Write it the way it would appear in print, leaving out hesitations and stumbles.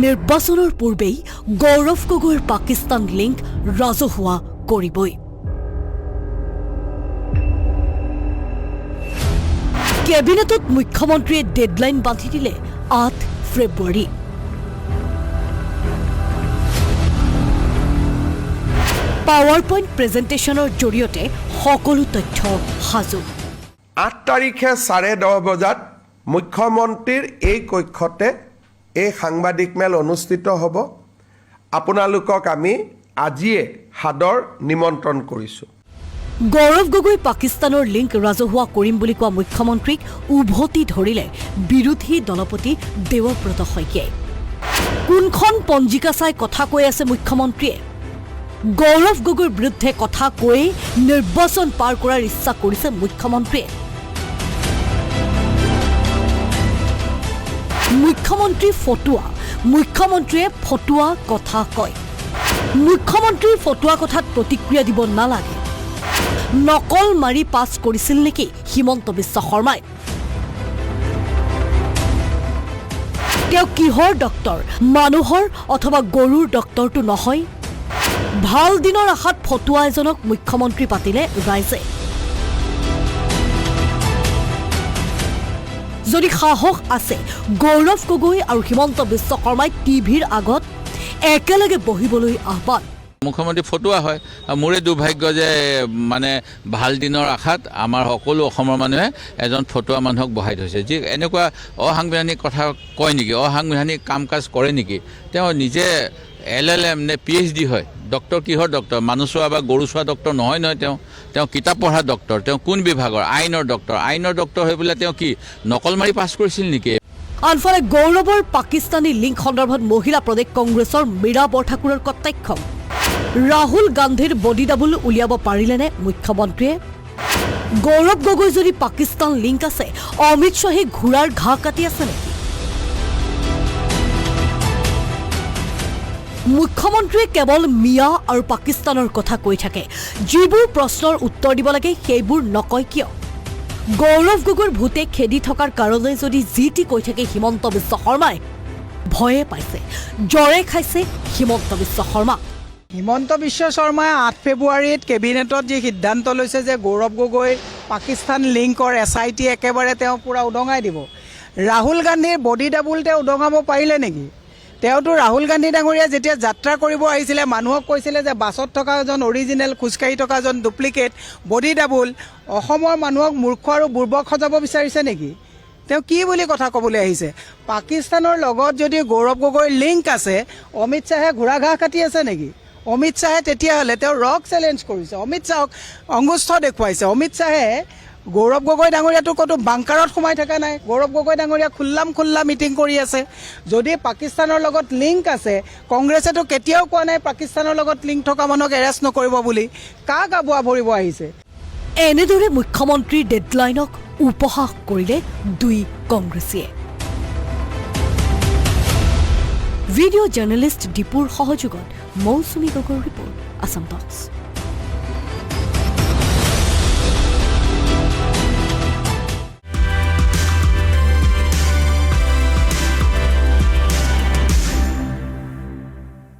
নিৰ্বাচনৰ পূৰ্বেই গৌৰৱ গগৈৰ পাকিস্তান লিংক ৰাজহুৱা কৰিবই। কেবিনেটত মুখ্যমন্ত্ৰীয়ে ডেডলাইন বান্ধি দিলে 8 ফেব্ৰুৱাৰী। পাৱাৰ পইণ্ট প্ৰেজেণ্টেশ্যনৰ জৰিয়তে সকলো তথ্য সাজু। 8 তাৰিখে 10:30 বজাত মুখ্যমন্ত্ৰীৰ এই কক্ষতে এই সাংবাদিক মেল অনুষ্ঠিত হ'ব। আপোনালোকক আমি আজিয়ে সাদৰ নিমন্ত্ৰণ কৰিছোঁ। গৌৰৱ গগৈ পাকিস্তানৰ লিংক ৰাজহুৱা কৰিম বুলি কোৱা মুখ্যমন্ত্ৰীক উভতি ধৰিলে বিৰোধী দলপতি দেৱব্ৰত শইকীয়াই। কোনখন পঞ্জিকা চাই কথা কৈ আছে মুখ্যমন্ত্ৰীয়ে? গৌৰৱ গগৈৰ বিৰুদ্ধে কথা কৈয়ে নিৰ্বাচন পাৰ কৰাৰ ইচ্ছা কৰিছে মুখ্যমন্ত্ৰীয়ে। মুখ্যমন্ত্ৰীয়ে ফটুৱা কথা কয়। মুখ্যমন্ত্ৰীৰ ফটুৱা কথাত প্ৰতিক্ৰিয়া দিব নালাগে। নকল মাৰি পাছ কৰিছিল নেকি হিমন্ত বিশ্ব শৰ্মাই? তেওঁ কিহৰ ডক্তৰ? মানুহৰ অথবা গৰুৰ ডক্তৰটো নহয়। ভাল দিনৰ আশাত ফটুৱা এজনক মুখ্যমন্ত্ৰী পাতিলে ৰাইজে। যদি সাহস আছে গৌৰৱ গগৈ আৰু হিমন্ত বিশ্ব শৰ্মাই টিভিৰ আগত একেলগে বহিবলৈ আহ্বান। মুখ্যমন্ত্ৰী ফটুৱা হয়। মোৰে দুৰ্ভাগ্য যে মানে ভাল দিনৰ আশাত আমাৰ সকলো অসমৰ মানুহে এজন ফটুৱা মানুহক বহাই থৈছে, যি এনেকুৱা অসাংবিধানিক কথা কয় নেকি, অসাংবিধানিক কাম কাজ কৰে নেকি। তেওঁ নিজে LLM নে PhD হয়। ডক্টৰ কিহৰ ডক্টৰ? মানুহ চোৱা বা গৰু চোৱা ডক্টৰ নহয়। তেওঁ কিতাপ পঢ়া ডক্টৰ। তেওঁ কোন বিভাগৰ? আইনৰ ডক্টৰ। আইনৰ ডক্টৰ হৈ পেলাই তেওঁ কি নকল মাৰি পাছ কৰিছিল নেকি? আনফালে গৌৰৱৰ পাকিস্তানী লিংক সন্দৰ্ভত মহিলা প্ৰদেশ কংগ্ৰেছৰ মীৰা বৰঠাকুৰৰ কটাক্ষ। ৰাহুল গান্ধীৰ বডি ডাবল উলিয়াব পাৰিলেনে মুখ্যমন্ত্ৰীয়ে? গৌৰৱ গগৈ যদি পাকিস্তান লিংক আছে, অমিত শ্বাহে ঘোঁৰাৰ ঘাঁহ কাটি আছে নেকি? মুখ্যমন্ত্ৰীয়ে কেৱল মিয়া আৰু পাকিস্তানৰ কথা কৈ থাকে। যিবোৰ প্ৰশ্নৰ উত্তৰ দিব লাগে সেইবোৰ নকয় কিয়? গৌৰৱ গগৈৰ ভূতে খেদি থকাৰ কাৰণে যদি যি টি কৈ থাকে হিমন্ত বিশ্ব শৰ্মাই, ভয়ে পাইছে, জ্বৰে খাইছে হিমন্ত বিশ্ব শৰ্মা। হিমন্ত বিশ্ব শৰ্মাই 8 ফেব্ৰুৱাৰীত কেবিনেটত যি সিদ্ধান্ত লৈছে যে গৌৰৱ গগৈ পাকিস্তান লিংকৰ SIT একেবাৰে তেওঁ পূৰা উদঙাই দিব। ৰাহুল গান্ধীৰ বডি ডাবুল তেওঁ উদঙাব পাৰিলে নেকি? তেওঁতো ৰাহুল গান্ধী ডাঙৰীয়া যেতিয়া যাত্ৰা কৰিব আহিছিলে মানুহক কৈছিলে যে বাছত থকা এজন অৰিজিনেল, খোজকাঢ়ি থকা এজন ডুপ্লিকেট, বডি ডাবুল। অসমৰ মানুহক মূৰ্খ আৰু বুৰ্বক সজাব বিচাৰিছে নেকি? তেওঁ কি বুলি কথা ক'বলৈ আহিছে? পাকিস্তানৰ লগত যদি গৌৰৱ গগৈৰ লিংক আছে, অমিত শ্বাহে ঘোঁৰা ঘাঁহ কাটি আছে নেকি? অমিত শ্বাহে তেতিয়াহ'লে তেওঁ ৰক চেলেঞ্জ কৰিছে, অমিত শ্বাহক অংগুষ্ঠ দেখুৱাইছে। অমিত শ্বাহে গৌৰৱ গগৈ ডাঙৰীয়াটো ক'তো বাংকাৰত সোমাই থকা নাই। গৌৰৱ গগৈ ডাঙৰীয়া খোল্লা মিটিং কৰি আছে। যদি পাকিস্তানৰ লগত লিংক আছে, কংগ্ৰেছেতো কেতিয়াও কোৱা নাই পাকিস্তানৰ লগত লিংক থকা মানুহক এৰেষ্ট নকৰিব বুলি। কাক আবুৱা ভৰিব আহিছে? এনেদৰে মুখ্যমন্ত্ৰীৰ ডেডলাইনক উপহাস কৰিলে দুই কংগ্ৰেছীয়ে। ভিডিঅ' জাৰ্নেলিষ্ট দীপুৰ সহযোগত মৌচুমী গগৈৰ ৰিপৰ্ট, আছাম টক্স।